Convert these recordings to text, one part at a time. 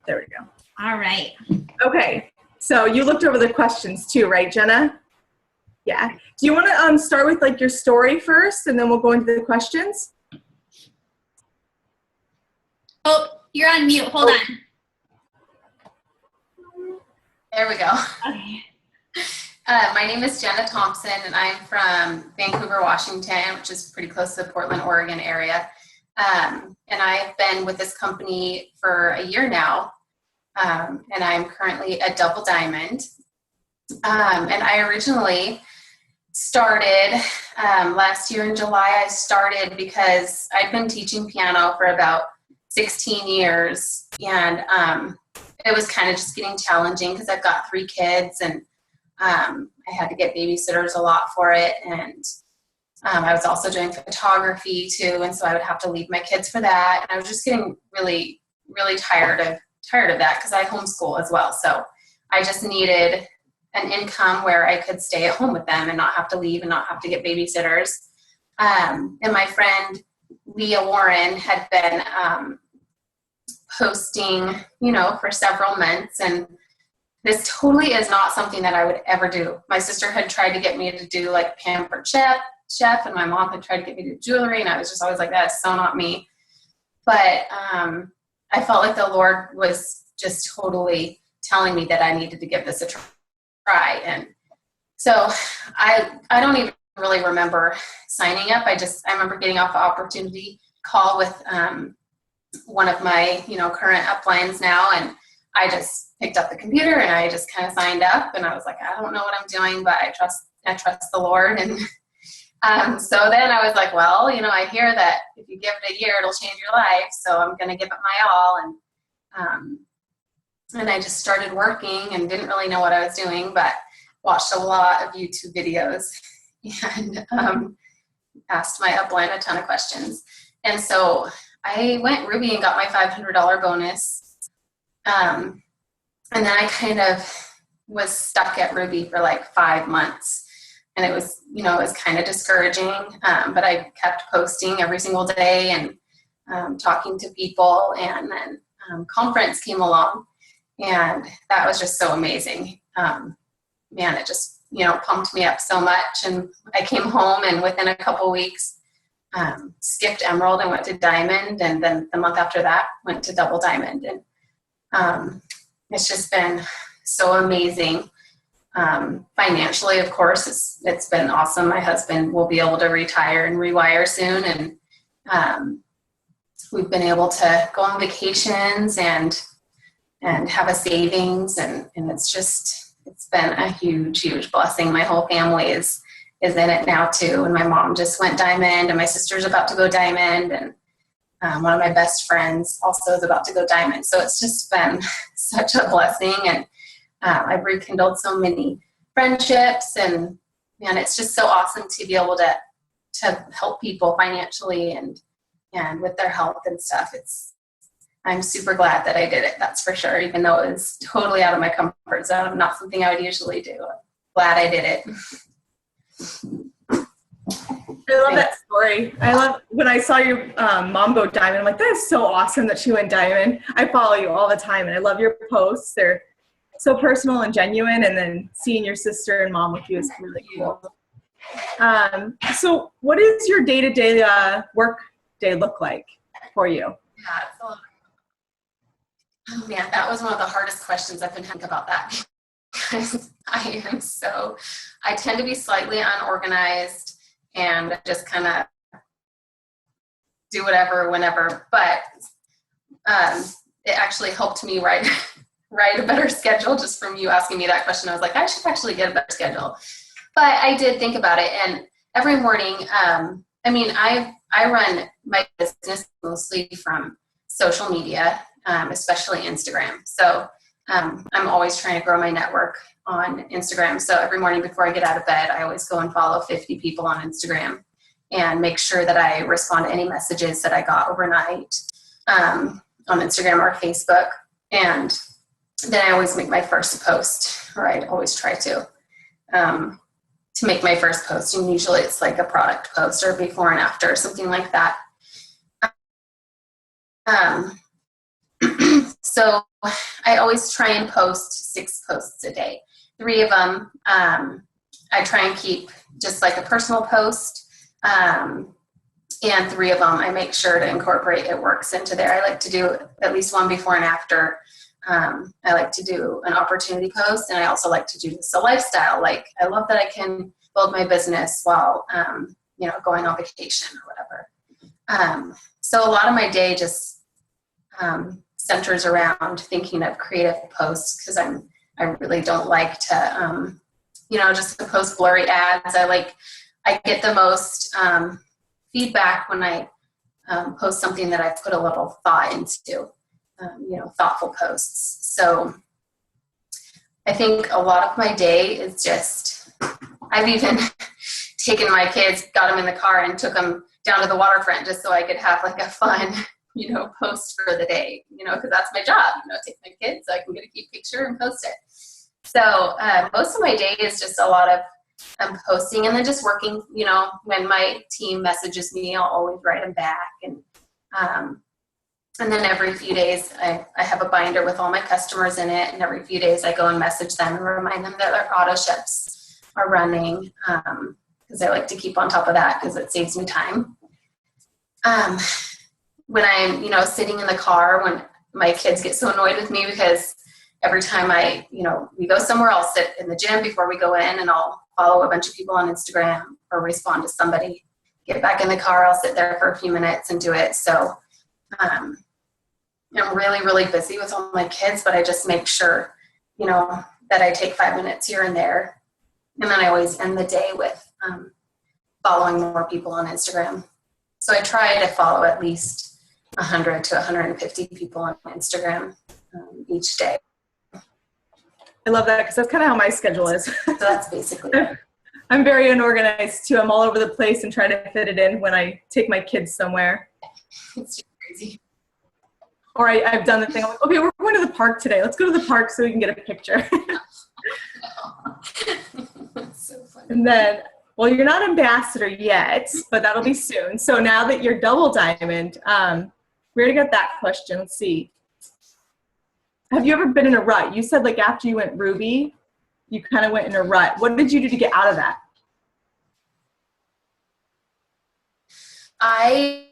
There we go. All right. Okay. So you looked over the questions too, right, Jenna? Yeah. Do you want to start with like your story first, and then we'll go into the questions? Oh, you're on mute. Hold on. There we go. Okay. My name is Jenna Thompson, and I'm from Vancouver, Washington, which is pretty close to the Portland, Oregon area. And I've been with this company for a year now, and I'm currently a double diamond. And I originally started last year in July. I started because I'd been teaching piano for about 16 years, and it was kind of just getting challenging because I've got 3 kids, and I had to get babysitters a lot for it, and I was also doing photography too, and so I would have to leave my kids for that. And I was just getting really, really tired of that because I homeschool as well. So I just needed an income where I could stay at home with them and not have to leave and not have to get babysitters. And my friend Leah Warren had been posting, for several months, and this totally is not something that I would ever do. My sister had tried to get me to do like pampered chef, and my mom had tried to get me to do jewelry, and I was just always like, that's so not me. But I felt like the Lord was just totally telling me that I needed to give this a try. And so I don't even really remember signing up. I remember getting off an opportunity call with one of my, current uplines now, and I just picked up the computer and I just kind of signed up, and I was like, I don't know what I'm doing, but I trust the Lord. And so then I was like, well, I hear that if you give it a year, it'll change your life. So I'm going to give it my all. And I just started working and didn't really know what I was doing, but watched a lot of YouTube videos and asked my upline a ton of questions. And so I went Ruby and got my $500 bonus. And then I kind of was stuck at Ruby for like 5 months. And it was, it was kind of discouraging, but I kept posting every single day and talking to people. And then conference came along, and that was just so amazing. Man, it just, pumped me up so much. And I came home, and within a couple weeks, skipped Emerald and went to Diamond. And then the month after that, went to Double Diamond. And it's just been so amazing. Financially, of course, it's been awesome. My husband will be able to retire and rewire soon, and we've been able to go on vacations and have a savings, and it's been a huge blessing. My whole family is in it now too, and my mom just went Diamond, and my sister's about to go Diamond, and one of my best friends also is about to go Diamond. So it's just been such a blessing, and I've rekindled so many friendships, and man, it's just so awesome to be able to help people financially and with their health and stuff. I'm super glad that I did it, that's for sure, even though it was totally out of my comfort zone, not something I would usually do. Glad I did it. I love that story. I love when I saw your mom go Diamond. I'm like, that is so awesome that she went Diamond. I follow you all the time, and I love your posts. They're so personal and genuine, and then seeing your sister and mom with you is really cool. So what is your day-to-day work day look like for you? Yeah, oh man, that was one of the hardest questions. I've been thinking about that because I tend to be slightly unorganized and just kind of do whatever, whenever, but it actually helped me write a better schedule just from you asking me that question. I was like, I should actually get a better schedule. But I did think about it, and every morning, I run my business mostly from social media, especially Instagram. So I'm always trying to grow my network on Instagram. So every morning before I get out of bed, I always go and follow 50 people on Instagram and make sure that I respond to any messages that I got overnight on Instagram or Facebook. And then I always make my first post, or I'd always try to make my first post. And usually it's like a product post or before and after, or something like that. So I always try and post 6 posts a day. 3 of them, I try and keep just like a personal post. And 3 of them, I make sure to incorporate it works into there. I like to do at least one before and after. I like to do an opportunity post, and I also like to do this a lifestyle. Like, I love that I can build my business while, going on vacation or whatever. So a lot of my day just centers around thinking of creative posts, because I really don't like to, just to post blurry ads. I get the most feedback when I post something that I put a little thought into, thoughtful posts. So I think a lot of my day is just, I've even taken my kids, got them in the car and took them down to the waterfront just so I could have like a fun, post for the day, because that's my job, take my kids so I can get a cute picture and post it. So most of my day is just a lot of posting, and then just working, when my team messages me, I'll always write them back. And then every few days I have a binder with all my customers in it, and every few days I go and message them and remind them that their auto ships are running, because I like to keep on top of that because it saves me time. When I'm, sitting in the car, when my kids get so annoyed with me because every time we go somewhere, I'll sit in the gym before we go in, and I'll follow a bunch of people on Instagram or respond to somebody, get back in the car, I'll sit there for a few minutes and do it. So I'm really, really busy with all my kids, but I just make sure, that I take 5 minutes here and there. And then I always end the day with following more people on Instagram. So I try to follow at least 100 to 150 people on Instagram each day. I love that, because that's kind of how my schedule is. So that's basically it. I'm very unorganized too. I'm all over the place and trying to fit it in when I take my kids somewhere. It's crazy. Or I've done the thing, I'm like, okay, we're going to the park today. Let's go to the park so we can get a picture. That's so funny. And then, well, you're not ambassador yet, but that'll be soon. So now that you're double diamond, we already got that question. Let's see. Have you ever been in a rut? You said like after you went Ruby, you kind of went in a rut. What did you do to get out of that? I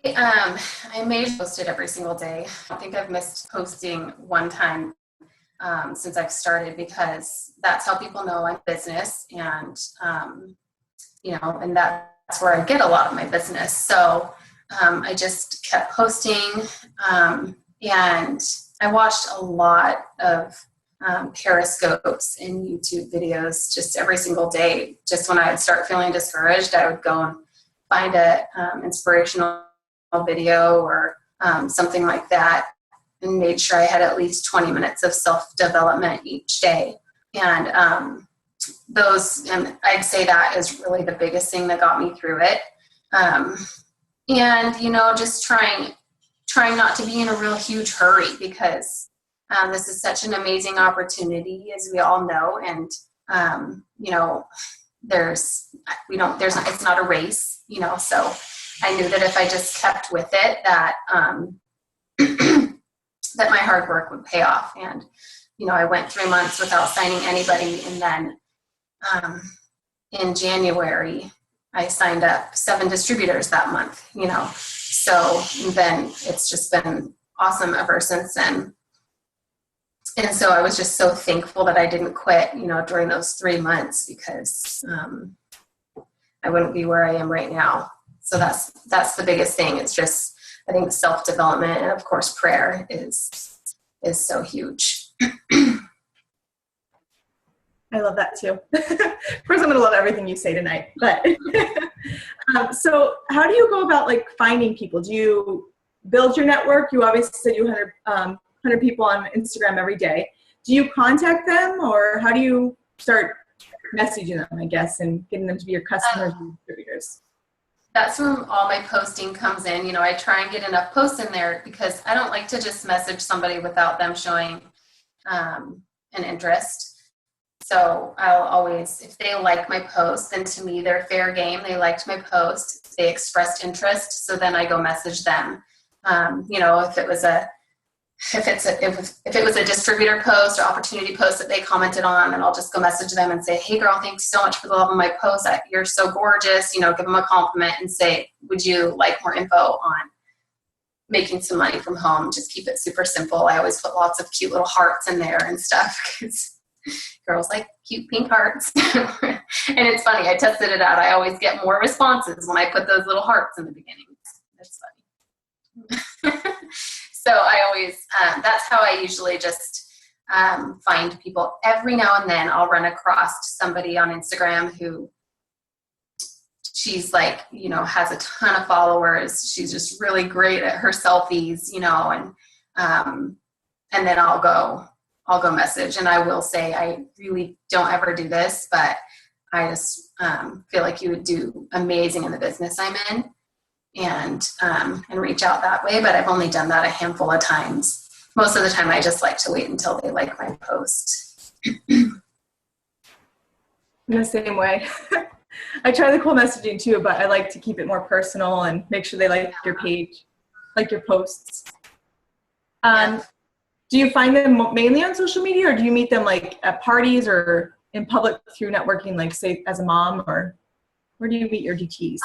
may have posted every single day. I think I've missed posting one time since I've started, because that's how people know I'm business, and and that's where I get a lot of my business. So I just kept posting, and I watched a lot of periscopes and YouTube videos just every single day. Just when I would start feeling discouraged, I would go and find a inspirational video or something like that, and made sure I had at least 20 minutes of self-development each day. And and I'd say that is really the biggest thing that got me through it. And just trying not to be in a real huge hurry, because this is such an amazing opportunity, as we all know. And it's not a race, so I knew that if I just kept with it, that that my hard work would pay off. And I went 3 months without signing anybody, and then in January I signed up 7 distributors that month, so then it's just been awesome ever since then. And so I was just so thankful that I didn't quit, during those 3 months, because I wouldn't be where I am right now. So that's the biggest thing. It's just, I think, self-development, and of course prayer is so huge. I love that too. Of course, I'm going to love everything you say tonight. But so how do you go about like finding people? Do you build your network? You obviously said you 100 people on Instagram every day. Do you contact them, or how do you start messaging them, I guess, and getting them to be your customers and distributors? That's when all my posting comes in. I try and get enough posts in there, because I don't like to just message somebody without them showing an interest. So I'll always, if they like my post, then to me they're fair game. They liked my post, they expressed interest, so then I go message them. If it was a if it was a distributor post or opportunity post that they commented on, then I'll just go message them and say, hey girl, thanks so much for the love of my post. You're so gorgeous. Give them a compliment and say, would you like more info on making some money from home? Just keep it super simple. I always put lots of cute little hearts in there and stuff because girls like cute pink hearts. And it's funny, I tested it out. I always get more responses when I put those little hearts in the beginning. It's funny. So I always, that's how I usually just find people. Every now and then I'll run across somebody on Instagram who she's like, has a ton of followers. She's just really great at her selfies, and then I'll go message. And I will say, I really don't ever do this, but I just feel like you would do amazing in the business I'm in. And reach out that way, but I've only done that a handful of times. Most of the time I just like to wait until they like my post. In the same way. I try the cold messaging too, but I like to keep it more personal and make sure they like your page, like your posts. Do you find them mainly on social media, or do you meet them like at parties or in public through networking, like say as a mom, or where do you meet your DTs?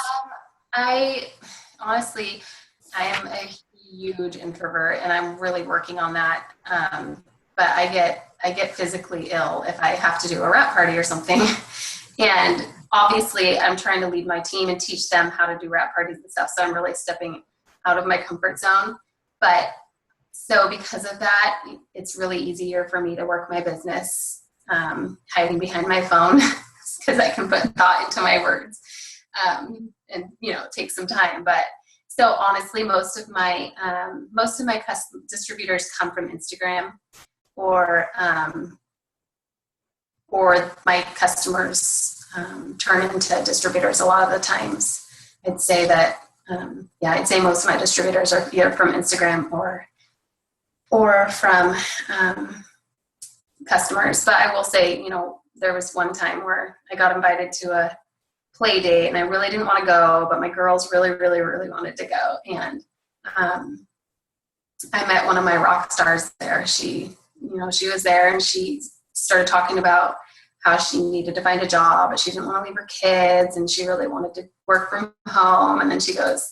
Honestly, I am a huge introvert, and I'm really working on that. But I get physically ill if I have to do a wrap party or something. And obviously, I'm trying to lead my team and teach them how to do wrap parties and stuff. So I'm really stepping out of my comfort zone. But so because of that, it's really easier for me to work my business hiding behind my phone because I can put thought into my words. And take some time. But so honestly, most of my custom distributors come from Instagram, or my customers turn into distributors a lot of the times. I'd say that I'd say most of my distributors are either from Instagram or from customers. But I will say, there was one time where I got invited to a play date and I really didn't want to go, but my girls really, really, really wanted to go. And I met one of my rock stars there. She was there and she started talking about how she needed to find a job, but she didn't want to leave her kids and she really wanted to work from home. And then she goes,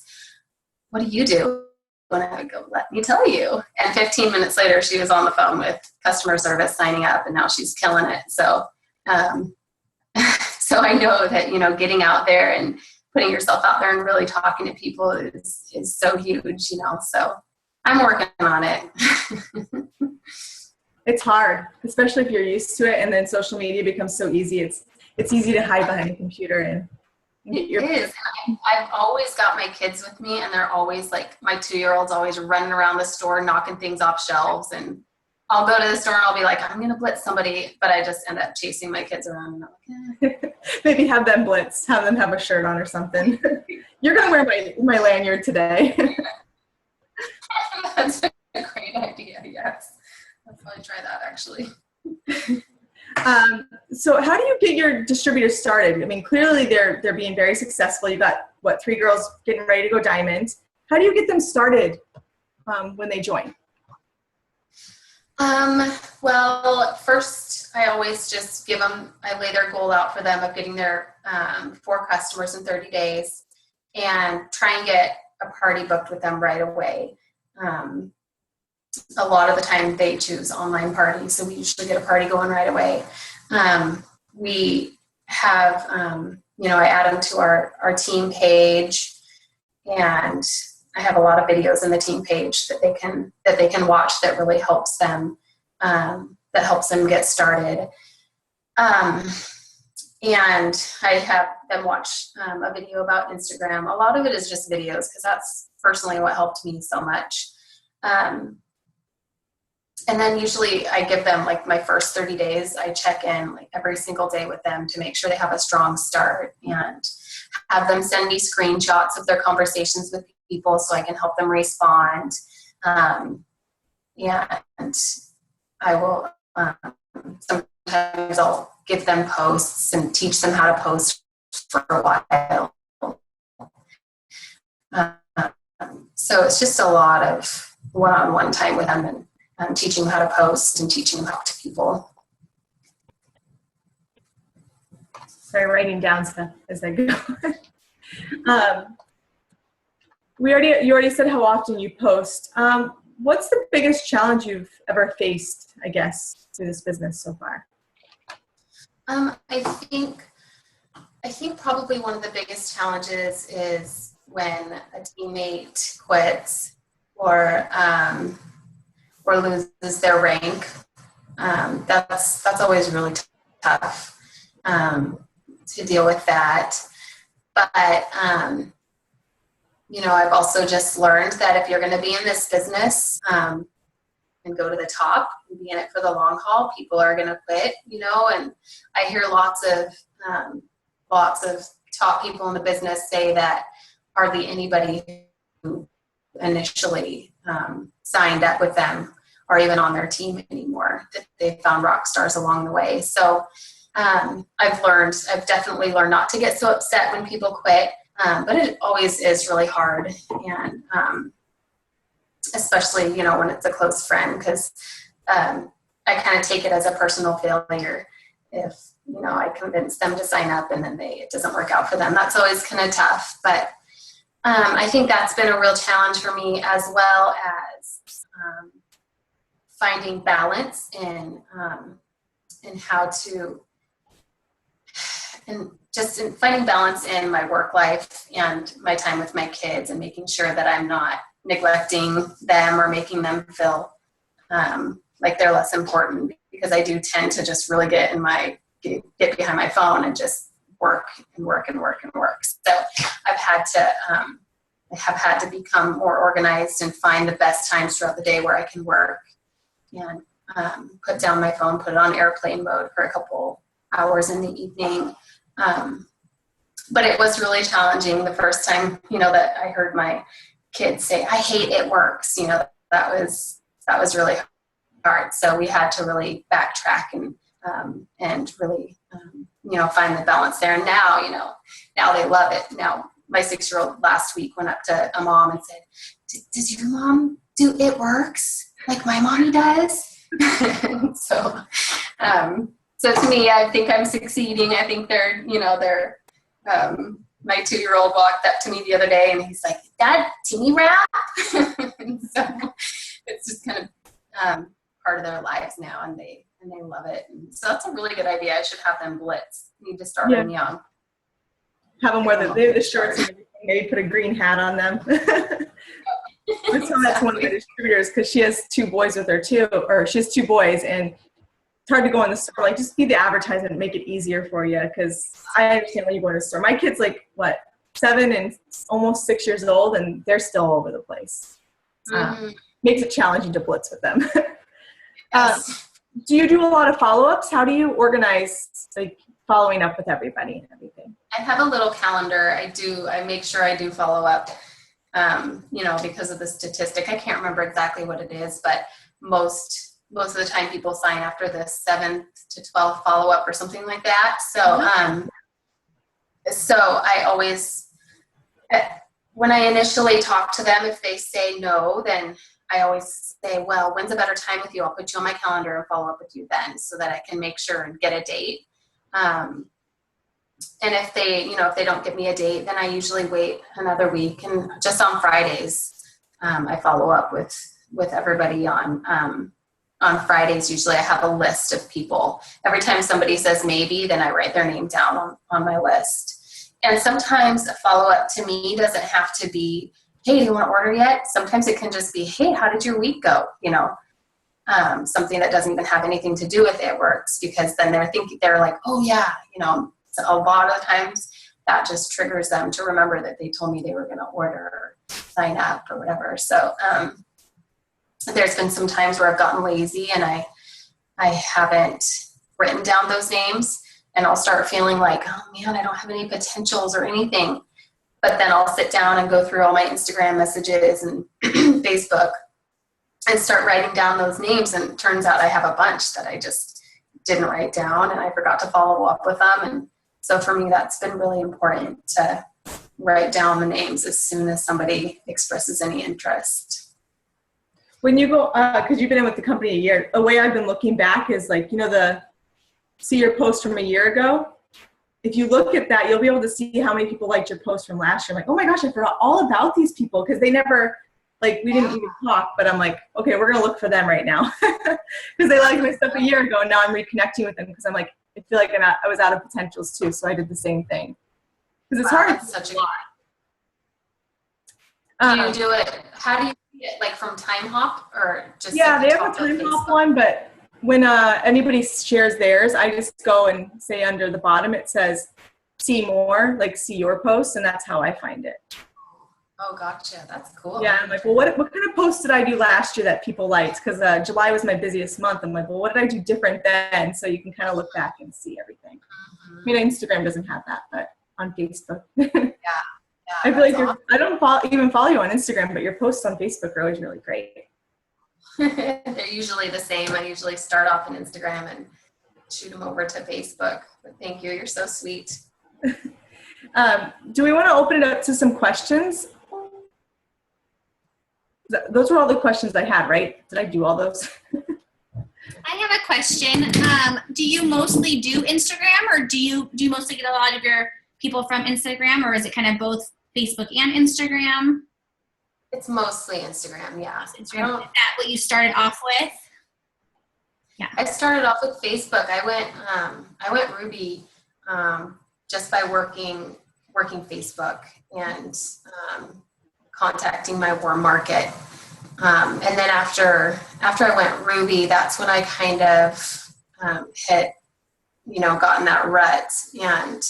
what do you do? And I would go, let me tell you. And 15 minutes later, she was on the phone with customer service signing up, and now she's killing it. So, so I know that, getting out there and putting yourself out there and really talking to people is so huge, so I'm working on it. It's hard, especially if you're used to it, and then social media becomes so easy. It's easy to hide behind a computer and get your. It is. I've always got my kids with me, and they're always like, my 2-year-old's always running around the store, knocking things off shelves, and I'll go to the store and I'll be like, I'm going to blitz somebody, but I just end up chasing my kids around and I'm like, eh. Maybe have them blitz, have them have a shirt on or something. You're going to wear my lanyard today. That's a great idea, yes. I'll probably try that actually. So how do you get your distributors started? I mean, clearly they're being very successful. You got 3 girls getting ready to go diamond. How do you get them started when they join? Well, first I always just I lay their goal out for them of getting their 4 customers in 30 days and try and get a party booked with them right away. A lot of the time they choose online parties, so we usually get a party going right away. We have, I add them to our team page, and I have a lot of videos in the team page that they can watch that really helps them, get started. And I have them watch a video about Instagram. A lot of it is just videos because that's personally what helped me so much. And then usually I give them like my first 30 days, I check in like every single day with them to make sure they have a strong start and have them send me screenshots of their conversations with people so I can help them respond. And I will, sometimes I'll give them posts and teach them how to post for a while. So it's just a lot of one-on-one time with them and teaching them how to post and teaching them how to people. Sorry, writing down stuff as I go. You already said how often you post. What's the biggest challenge you've ever faced, I guess, through this business so far? I think probably one of the biggest challenges is when a teammate quits or loses their rank. That's always really tough to deal with that. But I've also just learned that if you're going to be in this business and go to the top and be in it for the long haul, people are going to quit, and I hear lots of top people in the business say that hardly anybody who initially signed up with them are even on their team anymore, that they found rock stars along the way. So I've definitely learned not to get so upset when people quit, but it always is really hard, and especially, when it's a close friend, because I kind of take it as a personal failure if, I convince them to sign up and then it doesn't work out for them. That's always kind of tough, but I think that's been a real challenge for me, as well as finding balance in finding balance in my work life and my time with my kids, and making sure that I'm not neglecting them or making them feel like they're less important, because I do tend to just really get behind my phone and just work and work and work and work. So I have had to become more organized and find the best times throughout the day where I can work, and put down my phone, put it on airplane mode for a couple hours in the evening. But it was really challenging the first time, that I heard my kids say, "I hate it works." That was really hard. So we had to really backtrack and really, find the balance there. And now they love it. Now my 6-year-old last week went up to a mom and said, "Does your mom do it works like my mommy does?" So to me, I think I'm succeeding. I think they're my 2-year-old walked up to me the other day and he's like, "Dad, teeny rap?" So it's just kind of part of their lives now, and they love it. And so that's a really good idea. I should have them blitz. Need to start them young. Have them wear the shorts and everything. Maybe put a green hat on them. That's one of the distributors, because she has 2 boys with her too, or she has 2 boys, and it's hard to go in the store. Like, just be the advertisement and make it easier for you, because I understand when you go to the store. My kid's 7 and almost 6 years old, and they're still all over the place. Makes it challenging to blitz with them. Do you do a lot of follow-ups? How do you organize following up with everybody and everything? I have a little calendar. I make sure I do follow up, because of the statistic. I can't remember exactly what it is, but most of the time people sign after the 7th to 12th follow-up or something like that. So I always, when I initially talk to them, if they say no, then I always say, "Well, when's a better time with you? I'll put you on my calendar and follow up with you then, so that I can make sure and get a date." And if they don't give me a date, then I usually wait another week. And just on Fridays, I follow up with everybody on Fridays. Usually I have a list of people. Every time somebody says maybe, then I write their name down on my list. And sometimes a follow-up to me doesn't have to be, "Hey, do you want to order yet?" Sometimes it can just be, "Hey, how did your week go?" Something that doesn't even have anything to do with it works, because then they're like, "Oh yeah," so a lot of times that just triggers them to remember that they told me they were going to order or sign up or whatever. So there's been some times where I've gotten lazy and I haven't written down those names, and I'll start feeling like, "Oh man, I don't have any potentials or anything." But then I'll sit down and go through all my Instagram messages and Facebook and start writing down those names. And it turns out I have a bunch that I just didn't write down, and I forgot to follow up with them. And so for me, that's been really important to write down the names as soon as somebody expresses any interest. When you go, because you've been in with the company a year, a way I've been looking back is like, see your post from a year ago. If you look at that, you'll be able to see how many people liked your post from last year. I'm like, oh my gosh, I forgot all about these people because they never, like, we didn't even talk, but I'm like, okay, we're going to look for them right now because they liked my stuff a year ago. And now I'm reconnecting with them because I'm like, I feel like I was out of potentials too. So I did the same thing because it's hard. That's such a lot. Do you do it? How do you see it? Like from Time Hop or just? Yeah, they have a Time Hop one, but when anybody shares theirs, I just go and say under the bottom it says "see more," like see your posts, and that's how I find it. Oh, gotcha. That's cool. Yeah, I'm like, well, what kind of posts did I do last year that people liked? Because July was my busiest month. I'm like, well, what did I do different then? So you can kind of look back and see everything. I mean, Instagram doesn't have that, but on Facebook. I feel like awesome. I don't even follow you on Instagram, but your posts on Facebook are always really great. They're usually the same. I usually start off on Instagram and shoot them over to Facebook. But thank you. You're so sweet. Do we want to open it up to some questions? Those were all the questions I had, right? Did I do all those? I have a question. Do you mostly do Instagram, or do you mostly get a lot of your people from Instagram, or is it kind of both Facebook and Instagram? It's mostly Instagram, yeah. Is that what you started off with? Yeah. I started off with Facebook. I went Ruby just by working Facebook and contacting my warm market. And then after I went Ruby, that's when I kind of hit, got in that rut and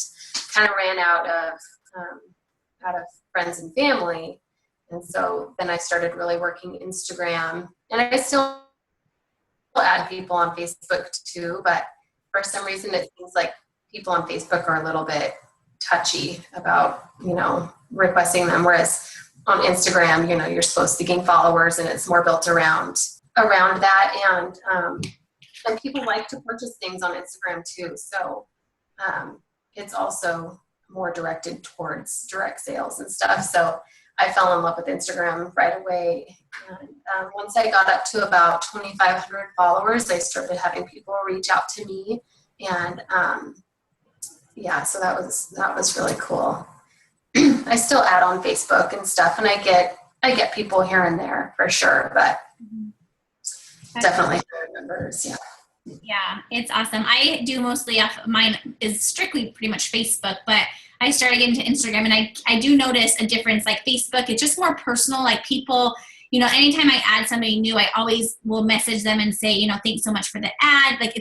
kind of ran out of friends and family. And so then I started really working Instagram, and I still add people on Facebook too, but for some reason it seems like people on Facebook are a little bit touchy about, requesting them. Whereas on Instagram, you're supposed to gain followers and it's more built around that. And people like to purchase things on Instagram too. So it's also more directed towards direct sales and stuff. So I fell in love with Instagram right away. And once I got up to about 2,500 followers, I started having people reach out to me. And so that was really cool. I still add on Facebook and stuff, and I get people here and there for sure, but definitely members, yeah. Yeah, it's awesome. I do mostly mine is strictly pretty much Facebook, but I started getting to Instagram, and I do notice a difference. Like Facebook, it's just more personal. Like people, anytime I add somebody new, I always will message them and say, thanks so much for the ad. Like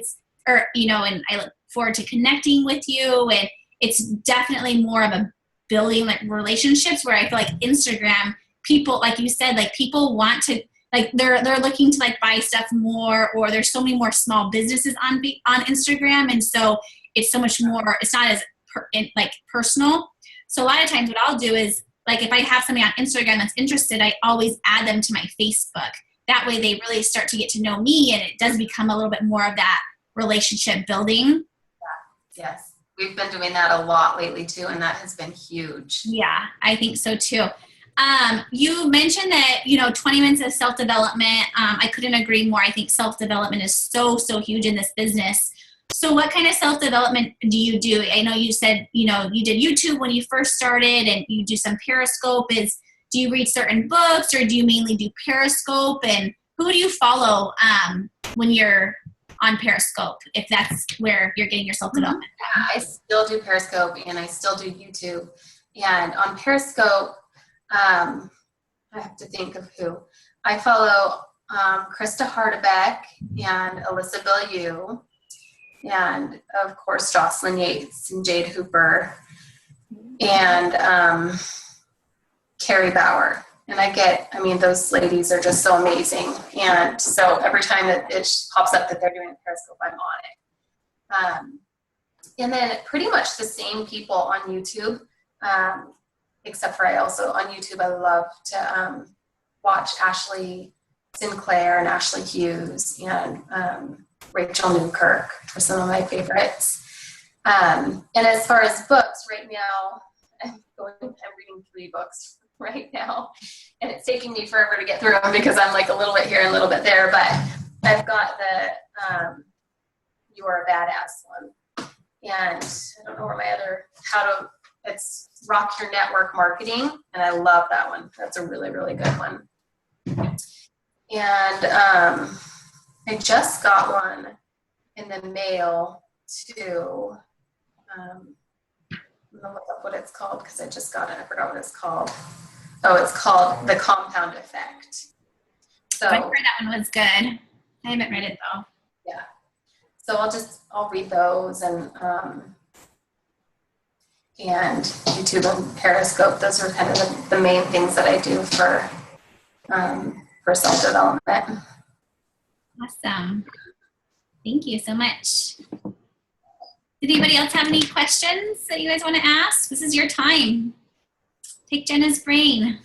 and I look forward to connecting with you. And it's definitely more of a building like relationships, where I feel like Instagram, people, like you said, like people want to, like they're looking to like buy stuff more, or there's so many more small businesses on Instagram. And so it's so much more, it's not as personal. So a lot of times what I'll do is, like, if I have somebody on Instagram that's interested, I always add them to my Facebook. That way they really start to get to know me, and it does become a little bit more of that relationship building. Yeah. Yes. We've been doing that a lot lately too, and that has been huge. Yeah, I think so too. You mentioned that, 20 minutes of self-development. I couldn't agree more. I think self-development is so, so huge in this business. So what kind of self-development do you do? I know you said, you did YouTube when you first started, and you do some Periscope. Do you read certain books, or do you mainly do Periscope? And who do you follow when you're on Periscope, if that's where you're getting your self-development? Yeah, I still do Periscope, and I still do YouTube. And on Periscope, I have to think of who. I follow Krista Hardebeck and Alyssa Bellew, and of course Jocelyn Yates and Jade Hooper and Carrie Bauer. And those ladies are just so amazing. And so every time that it pops up that they're doing Periscope, I'm on it. And then pretty much the same people on YouTube, except for I also, on YouTube, I love to watch Ashley Sinclair and Ashley Hughes and Rachel Newkirk are some of my favorites. And as far as books, right now, I'm reading 3 books right now. And it's taking me forever to get through them because I'm like a little bit here and a little bit there. But I've got the You Are a Badass one. And I don't know where my other, it's Rock Your Network Marketing. And I love that one. That's a really, really good one. And I just got one in the mail too. I'm gonna look up what it's called because I just got it. I forgot what it's called. Oh, it's called The Compound Effect. So I heard that one was good. I haven't read it though. Yeah. So I'll read those and YouTube and Periscope. Those are kind of the main things that I do for self-development. Awesome. Thank you so much. Did anybody else have any questions that you guys want to ask? This is your time. Take Jenna's brain.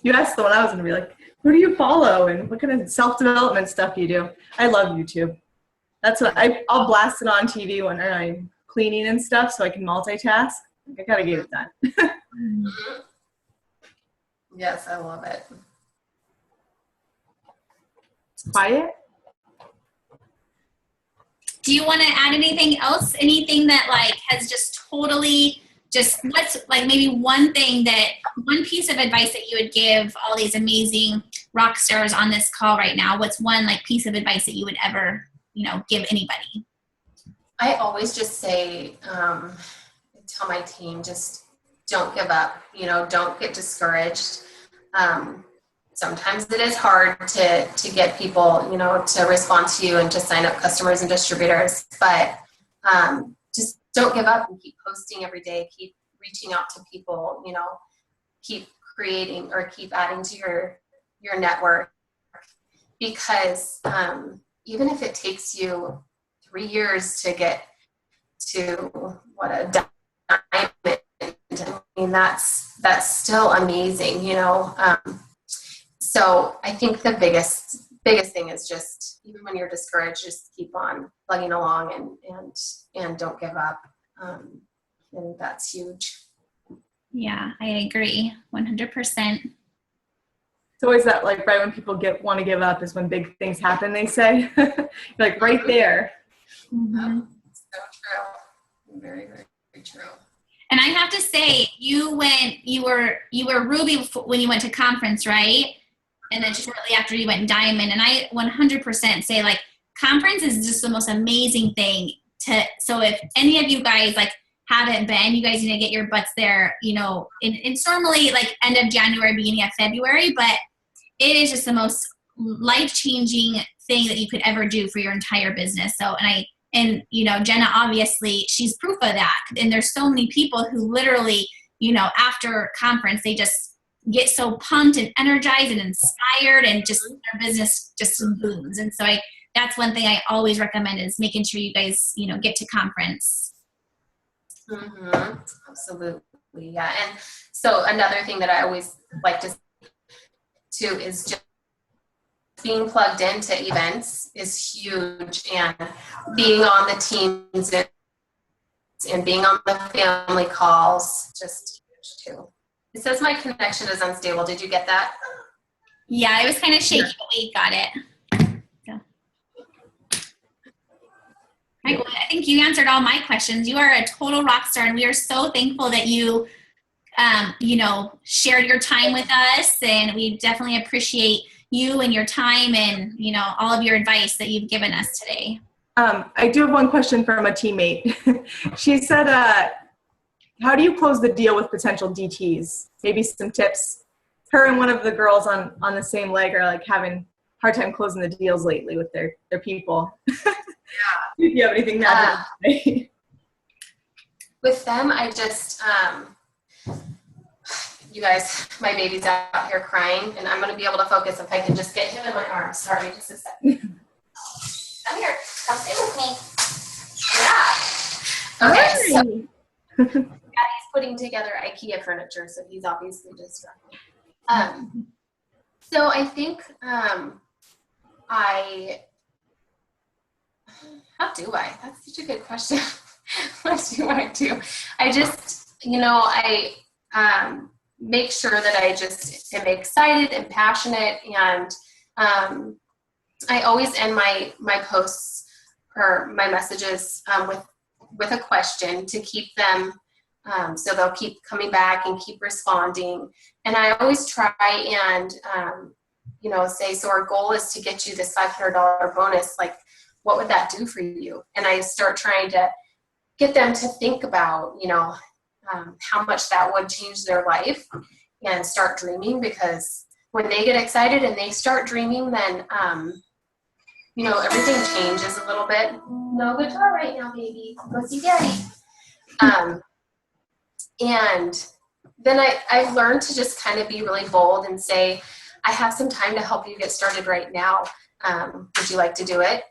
You asked the one I was going to be like, who do you follow and what kind of self-development stuff you do? I love YouTube. That's what I'll blast it on TV when I'm cleaning and stuff so I can multitask. I gotta get it done. Yes, I love it. Quiet. Do you want to add anything else? Anything that like has just totally what's like maybe one piece of advice that you would give all these amazing rock stars on this call right now? What's one like piece of advice that you would ever, give anybody? I always just say, tell my team, just don't give up, don't get discouraged. Sometimes it is hard to get people, to respond to you and to sign up customers and distributors, but just don't give up and keep posting every day, keep reaching out to people, keep creating or keep adding to your network, because even if it takes you 3 years to get to a diamond, I mean, that's still amazing, So I think the biggest thing is just, even when you're discouraged, just keep on plugging along and don't give up. And that's huge. Yeah, I agree 100%. It's always that, like, right when people want to give up is when big things happen, they say. Like right there. Mm-hmm. So true. Very, very true. And I have to say, you were Ruby when you went to conference, right? And then shortly after you went Diamond. And I 100% say, like, conference is just the most amazing thing so if any of you guys like haven't been, you guys need to get your butts there, it's normally like end of January, beginning of February, but it is just the most life-changing thing that you could ever do for your entire business. So, and Jenna, obviously she's proof of that. And there's so many people who literally, after conference, they just get so pumped and energized and inspired, and just their business just booms. And so that's one thing I always recommend, is making sure you guys, get to conference. Mm-hmm. Absolutely. Yeah. And so another thing that I always like to too is just being plugged into events is huge, and being on the teams and being on the family calls, just huge too. It says my connection is unstable. Did you get that? Yeah, it was kind of shaky, but we got it. So. Right, well, I think you answered all my questions. You are a total rock star, and we are so thankful that you, shared your time with us, and we definitely appreciate you and your time and, all of your advice that you've given us today. I do have one question from a teammate. She said, how do you close the deal with potential DTs? Maybe some tips. Her and one of the girls on the same leg are like having a hard time closing the deals lately with their people. Yeah. If you have anything to say. With them, I just, you guys, my baby's out here crying, and I'm going to be able to focus if I can just get him in my arms. Sorry, just a second. Come here. Come stay with me. Yeah. Okay, so he's putting together IKEA furniture, so he's obviously distracted. So I think how do I? That's such a good question. What do I do? I just, I make sure that I just am excited and passionate, and I always end my posts or my messages with a question to keep them, so they'll keep coming back and keep responding. And I always try and say, so our goal is to get you this $500 bonus. Like, what would that do for you? And I start trying to get them to think about, how much that would change their life, and start dreaming, because when they get excited and they start dreaming, then, everything changes a little bit. No guitar right now, baby. Go see daddy. And then I learned to just kind of be really bold and say, I have some time to help you get started right now. Would you like to do it?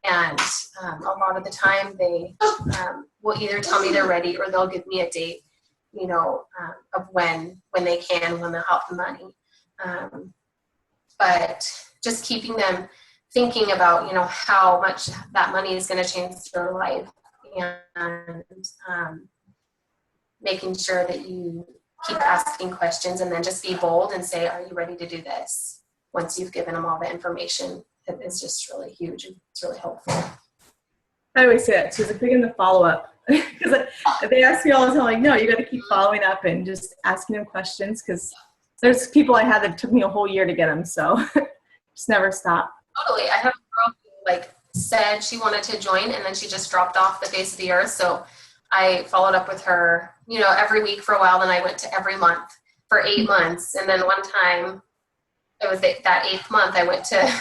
And a lot of the time they will either tell me they're ready, or they'll give me a date, of when they can, when they'll have the money. But just keeping them thinking about, how much that money is going to change their life, and making sure that you keep asking questions, and then just be bold and say, are you ready to do this? Once you've given them all the information, it's just really huge. It's really helpful. I always say that too. It's big in the follow-up, because they ask me all the time, like, no, you got to keep following up and just asking them questions, because there's people I had that took me a whole year to get them, so just never stop. Totally. I have a girl who said she wanted to join, and then she just dropped off the face of the earth. So I followed up with her, every week for a while. Then I went to every month for 8 months. And then one time, it was that 8th month, I went to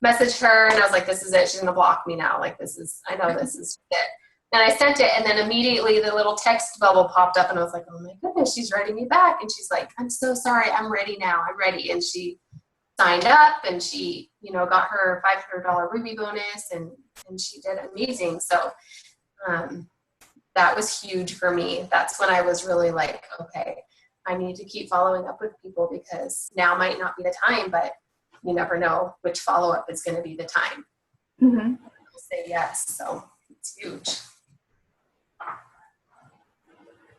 message her, and I was like, this is it. She's going to block me now. I know this is it. And I sent it, and then immediately the little text bubble popped up, and I was like, oh my goodness, she's writing me back. And she's like, I'm so sorry. I'm ready now. I'm ready. And she signed up, and she, got her $500 Ruby bonus, and she did amazing. So that was huge for me. That's when I was really like, okay, I need to keep following up with people, because now might not be the time, but you never know which follow-up is going to be the time. Mm-hmm. I'll say yes. So it's huge.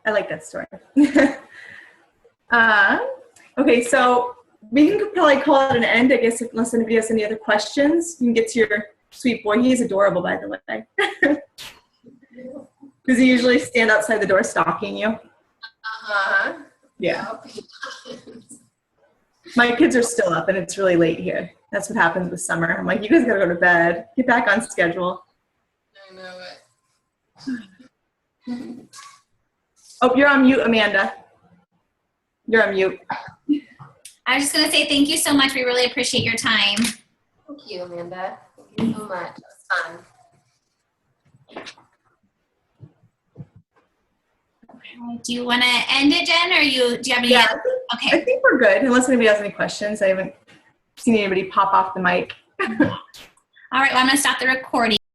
I like that story. Okay, so we can probably call it an end, I guess, unless anybody has any other questions. You can get to your sweet boy. He's adorable, by the way. Does he usually stand outside the door stalking you? Uh-huh. Yeah. My kids are still up, and it's really late here. That's what happens with summer. I'm like, you guys gotta go to bed. Get back on schedule. I know it. Oh, you're on mute, Amanda. You're on mute. I was just going to say thank you so much. We really appreciate your time. Thank you, Amanda. Thank you so much. It was fun. Do you want to end it, Jen, or do you have any? Yeah, Okay. I think we're good, unless anybody has any questions. I haven't seen anybody pop off the mic. All right. Well, I'm going to stop the recording.